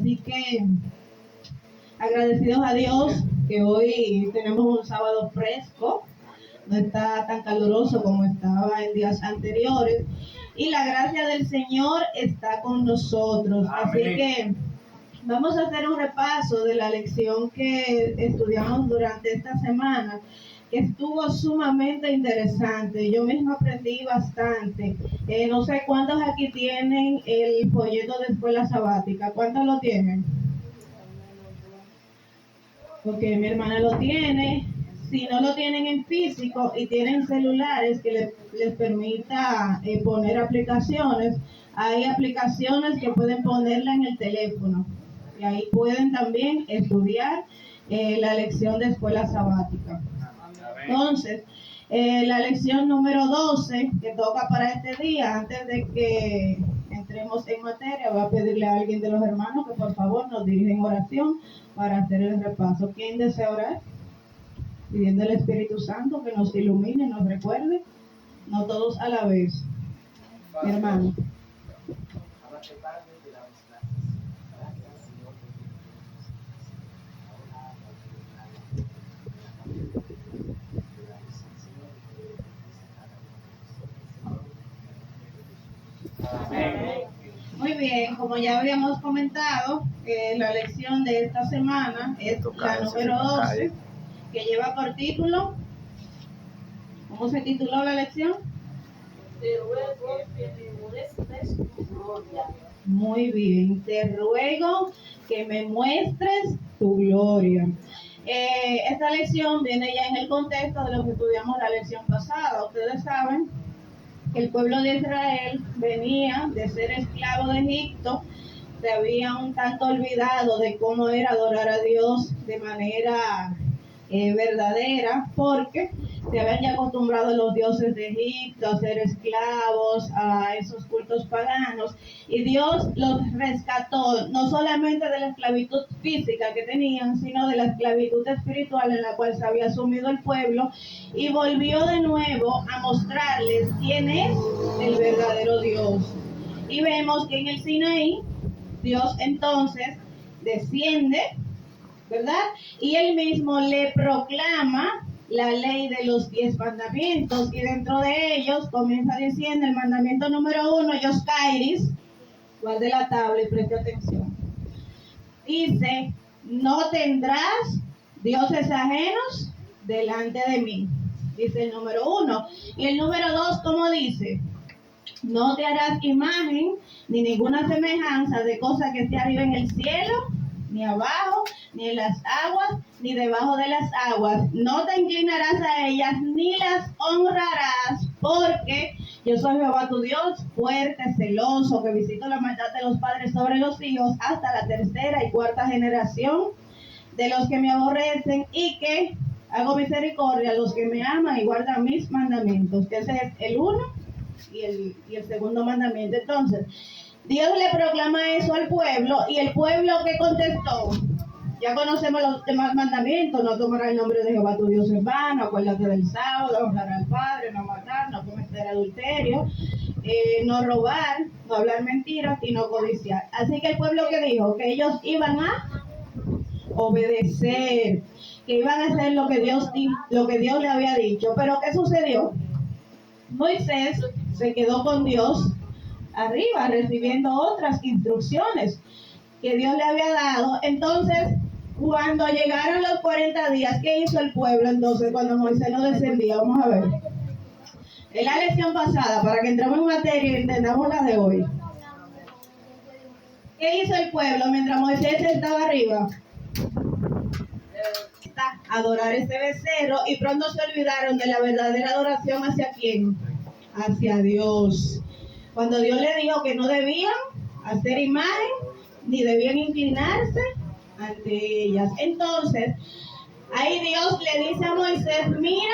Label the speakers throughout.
Speaker 1: Así que agradecidos a Dios que hoy tenemos un sábado fresco, no está tan caluroso como estaba en días anteriores, y la gracia del Señor está con nosotros. Así que vamos a hacer un repaso de la lección que estudiamos durante esta semana, que estuvo sumamente interesante. Yo misma aprendí bastante. No sé cuántos aquí tienen el folleto de escuela sabática. ¿Cuántos lo tienen? Porque mi hermana lo tiene. Si no lo tienen en físico y tienen celulares que les permita poner aplicaciones, hay aplicaciones que pueden ponerla en el teléfono. Y ahí pueden también estudiar la lección de escuela sabática. Entonces, la lección número 12 que toca para este día, antes de que entremos en materia, voy a pedirle a alguien de los hermanos que por favor nos dirija en oración para hacer el repaso. ¿Quién desea orar? Pidiendo al Espíritu Santo que nos ilumine, nos recuerde, no todos a la vez. Mi hermano. Muy bien, como ya habíamos comentado, la lección de esta semana es la número 12, que lleva por título, ¿cómo se tituló la lección?
Speaker 2: Te ruego que me muestres tu gloria.
Speaker 1: Muy bien, te ruego que me muestres tu gloria. Esta lección viene ya en el contexto de lo que estudiamos la lección pasada. Ustedes saben que el pueblo de Israel venía de ser esclavo de Egipto, se había un tanto olvidado de cómo era adorar a Dios de manera verdadera, porque se habían ya acostumbrado a los dioses de Egipto, a ser esclavos, a esos cultos paganos, y Dios los rescató no solamente de la esclavitud física que tenían, sino de la esclavitud espiritual en la cual se había sumido el pueblo, y volvió de nuevo a mostrarles quién es el verdadero Dios. Y vemos que en el Sinaí Dios entonces desciende, ¿verdad? Y él mismo le proclama la ley de los 10 mandamientos, y dentro de ellos comienza diciendo el mandamiento número 1, Yos Kairis, guarde la tabla y preste atención. Dice, no tendrás dioses ajenos delante de mí, dice el número 1. Y el número 2, ¿cómo dice? No te harás imagen ni ninguna semejanza de cosa que esté arriba en el cielo, ni abajo, ni en las aguas, ni debajo de las aguas. No te inclinarás a ellas, ni las honrarás, porque yo soy Jehová tu Dios, fuerte, celoso, que visito la maldad de los padres sobre los hijos hasta la tercera y cuarta generación de los que me aborrecen, y que hago misericordia a los que me aman y guardan mis mandamientos. Que ese es el 1 y el segundo mandamiento. Entonces, Dios le proclama eso al pueblo, y el pueblo que contestó, ya conocemos los demás mandamientos: no tomarás el nombre de Jehová tu Dios en vano, acuérdate del sábado, honrar al padre, no matar, no cometer adulterio, no robar, no hablar mentiras y no codiciar. Así que el pueblo que dijo que ellos iban a obedecer, que iban a hacer lo que Dios le había dicho. Pero ¿qué sucedió? Moisés se quedó con Dios arriba, recibiendo otras instrucciones que Dios le había dado. Entonces, cuando llegaron los 40 días, ¿qué hizo el pueblo entonces cuando Moisés no descendía? Vamos a ver. En la lección pasada, para que entremos en materia y entendamos la de hoy. ¿Qué hizo el pueblo mientras Moisés estaba arriba? Adorar ese becerro, y pronto se olvidaron de la verdadera adoración. ¿Hacia quién? Hacia Dios. Cuando Dios le dijo que no debían hacer imagen ni debían inclinarse ante ellas. Entonces, ahí Dios le dice a Moisés: mira,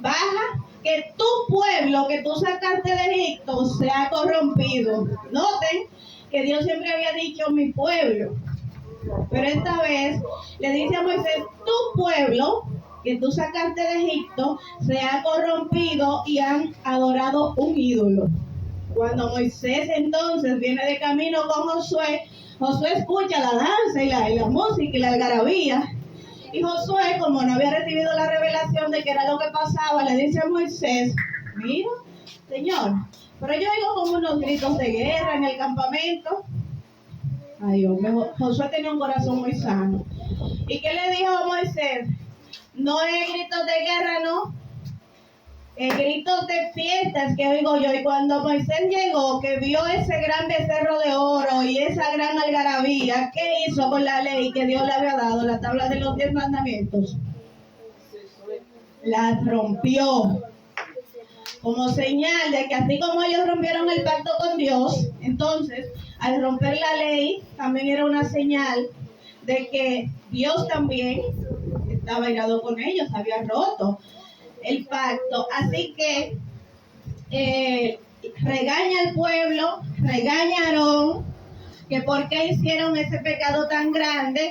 Speaker 1: baja, que tu pueblo que tú sacaste de Egipto se ha corrompido. Noten que Dios siempre había dicho mi pueblo, pero esta vez le dice a Moisés: tu pueblo que tú sacaste de Egipto se ha corrompido y han adorado un ídolo. Cuando Moisés entonces viene de camino con Josué, Josué escucha la danza y la música y la algarabía. Y Josué, como no había recibido la revelación de qué era lo que pasaba, le dice a Moisés, mira, Señor, pero yo oigo como unos gritos de guerra en el campamento. Ay, hombre, Josué tenía un corazón muy sano. ¿Y qué le dijo a Moisés? No es gritos de guerra, no. Gritos de fiestas que oigo yo. Y cuando Moisés llegó, que vio ese gran becerro de oro y esa gran algarabía, ¿qué hizo con la ley que Dios le había dado, la tabla de los 10 mandamientos? La rompió. Como señal de que así como ellos rompieron el pacto con Dios, entonces al romper la ley también era una señal de que Dios también estaba irado con ellos, había roto el pacto. Así que regaña al pueblo, regaña a Aarón, que por qué hicieron ese pecado tan grande,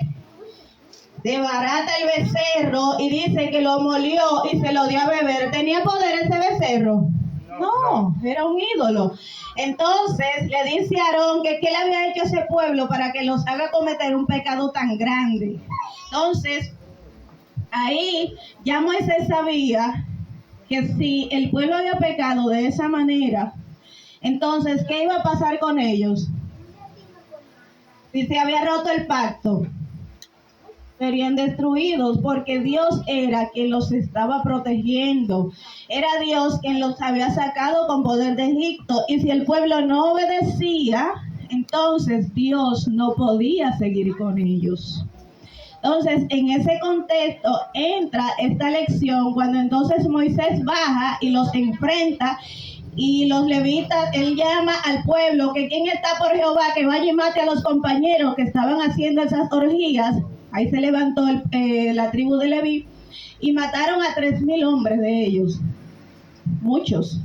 Speaker 1: desbarata el becerro y dice que lo molió y se lo dio a beber. ¿Tenía poder ese becerro? No, era un ídolo. Entonces le dice a Aarón que qué le había hecho a ese pueblo para que los haga cometer un pecado tan grande. Entonces, ahí ya Moisés sabía que si el pueblo había pecado de esa manera, entonces, ¿qué iba a pasar con ellos? Si se había roto el pacto, serían destruidos, porque Dios era quien los estaba protegiendo. Era Dios quien los había sacado con poder de Egipto. Y si el pueblo no obedecía, entonces Dios no podía seguir con ellos. Entonces, en ese contexto entra esta lección cuando entonces Moisés baja y los enfrenta. Y los levitas, él llama al pueblo que quien está por Jehová, que vaya y mate a los compañeros que estaban haciendo esas orgías. Ahí se levantó la tribu de Leví y mataron a 3,000 hombres de ellos, muchos.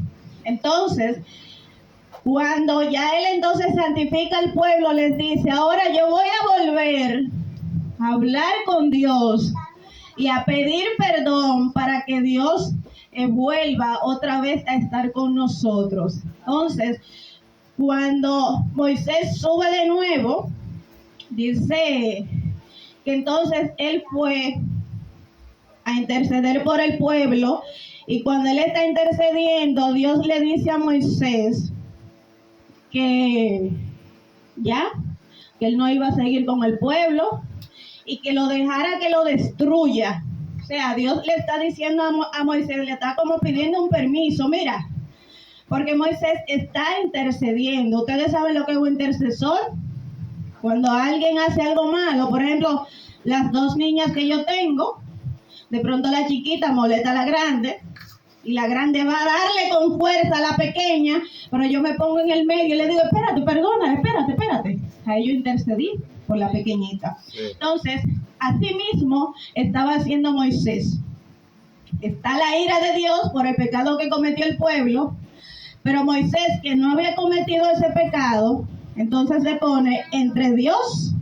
Speaker 1: Entonces, cuando ya él entonces santifica al pueblo, les dice, ahora yo voy a volver a hablar con Dios y a pedir perdón para que Dios vuelva otra vez a estar con nosotros. Entonces, cuando Moisés sube de nuevo, dice que entonces él fue a interceder por el pueblo, y cuando él está intercediendo, Dios le dice a Moisés que ya, que él no iba a seguir con el pueblo y que lo dejara que lo destruya. O sea, Dios le está diciendo a Moisés, le está como pidiendo un permiso, mira, porque Moisés está intercediendo. Ustedes saben lo que es un intercesor. Cuando alguien hace algo malo, por ejemplo, las 2 niñas que yo tengo, de pronto la chiquita molesta a la grande, y la grande va a darle con fuerza a la pequeña, pero yo me pongo en el medio y le digo, espérate, perdona, espérate. Ahí yo intercedí por la pequeñita. Entonces, así mismo estaba haciendo Moisés. Está la ira de Dios por el pecado que cometió el pueblo, pero Moisés, que no había cometido ese pecado, entonces se pone entre Dios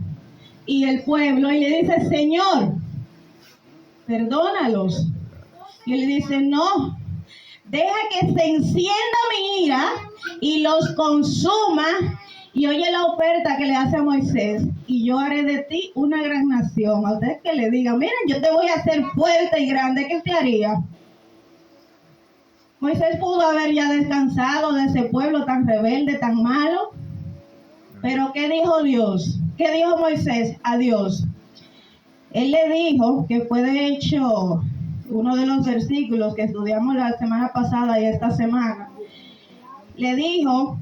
Speaker 1: y el pueblo y le dice, Señor, perdónalos. Y él le dice, no, deja que se encienda mi ira y los consuma. Y oye la oferta que le hace a Moisés, y yo haré de ti una gran nación. A ustedes que le digan, miren, yo te voy a hacer fuerte y grande, ¿qué usted haría? Moisés pudo haber ya descansado de ese pueblo tan rebelde, tan malo. Pero ¿qué dijo Dios? ¿Qué dijo Moisés a Dios? Él le dijo, que fue de hecho uno de los versículos que estudiamos la semana pasada y esta semana, le dijo,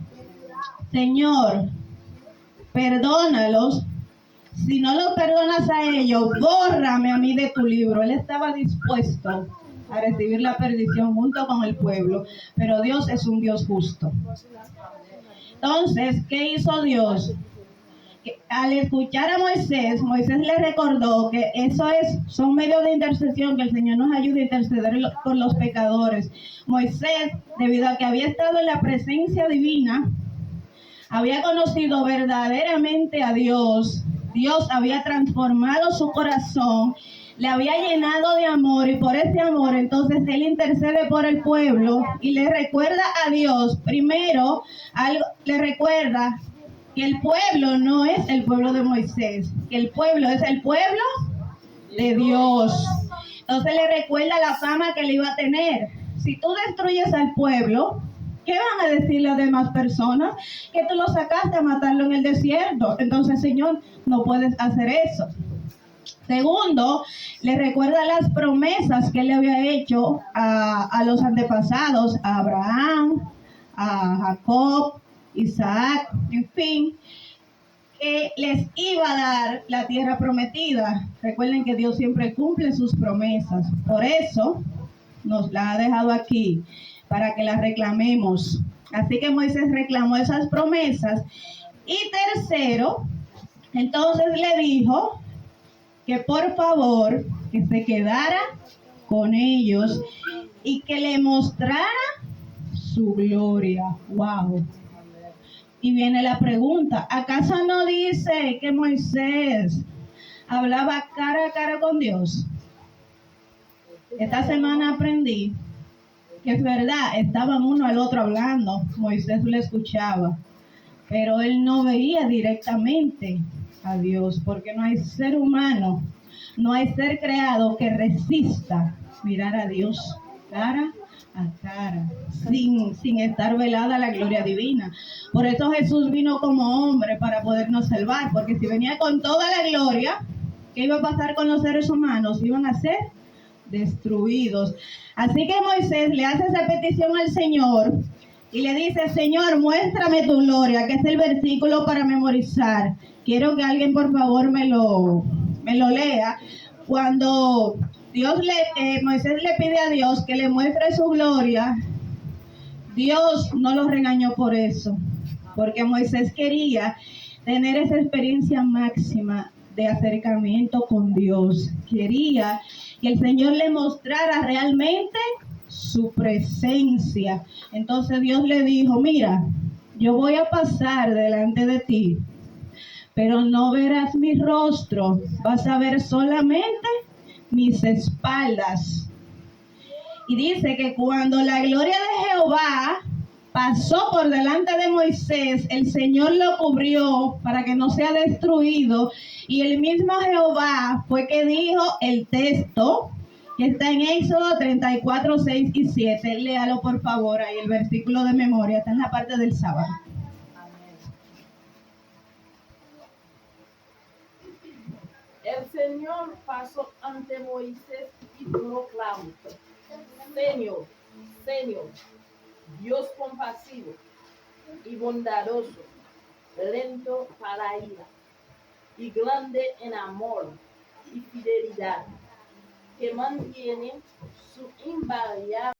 Speaker 1: Señor, perdónalos. Si no los perdonas a ellos, bórrame a mí de tu libro. Él estaba dispuesto a recibir la perdición junto con el pueblo, pero Dios es un Dios justo. Entonces, ¿qué hizo Dios? Al escuchar a Moisés, Moisés le recordó que son medios de intercesión, que el Señor nos ayude a interceder por los pecadores. Moisés, debido a que había estado en la presencia divina, había conocido verdaderamente a Dios. Dios había transformado su corazón, le había llenado de amor, y por ese amor entonces él intercede por el pueblo y le recuerda a Dios. Primero, le recuerda que el pueblo no es el pueblo de Moisés, que el pueblo es el pueblo de Dios. Entonces le recuerda la fama que le iba a tener. Si tú destruyes al pueblo, ¿qué van a decir las demás personas? Que tú lo sacaste a matarlo en el desierto. Entonces, Señor, no puedes hacer eso. Segundo, le recuerda las promesas que él le había hecho a los antepasados, a Abraham, a Jacob, Isaac, en fin, que les iba a dar la tierra prometida. Recuerden que Dios siempre cumple sus promesas. Por eso nos la ha dejado aquí, para que las reclamemos. Así que Moisés reclamó esas promesas. Y tercero, entonces le dijo que por favor que se quedara con ellos y que le mostrara su gloria. Wow. Y viene la pregunta, ¿acaso no dice que Moisés hablaba cara a cara con Dios? Esta semana aprendí que es verdad, estaban uno al otro hablando, Moisés le escuchaba, pero él no veía directamente a Dios, porque no hay ser humano, no hay ser creado que resista mirar a Dios cara a cara, sin estar velada la gloria divina. Por eso Jesús vino como hombre para podernos salvar, porque si venía con toda la gloria, ¿qué iba a pasar con los seres humanos? Iban a ser destruidos. Así que Moisés le hace esa petición al Señor y le dice, Señor, muéstrame tu gloria, que es el versículo para memorizar. Quiero que alguien por favor me lo lea. Cuando Moisés le pide a Dios que le muestre su gloria, Dios no lo regañó por eso, porque Moisés quería tener esa experiencia máxima de acercamiento con Dios. Quería que el Señor le mostrara realmente su presencia. Entonces Dios le dijo, mira, yo voy a pasar delante de ti, pero no verás mi rostro, vas a ver solamente mis espaldas. Y dice que cuando la gloria de Jehová pasó por delante de Moisés, el Señor lo cubrió para que no sea destruido. Y el mismo Jehová fue que dijo el texto que está en Éxodo 34, 6 y 7. Léalo por favor ahí, el versículo de memoria, está en la parte del sábado.
Speaker 2: El Señor pasó ante Moisés y proclamó: Señor, Señor, Dios compasivo y bondadoso, lento para ira y grande en amor y fidelidad, que mantiene su invariable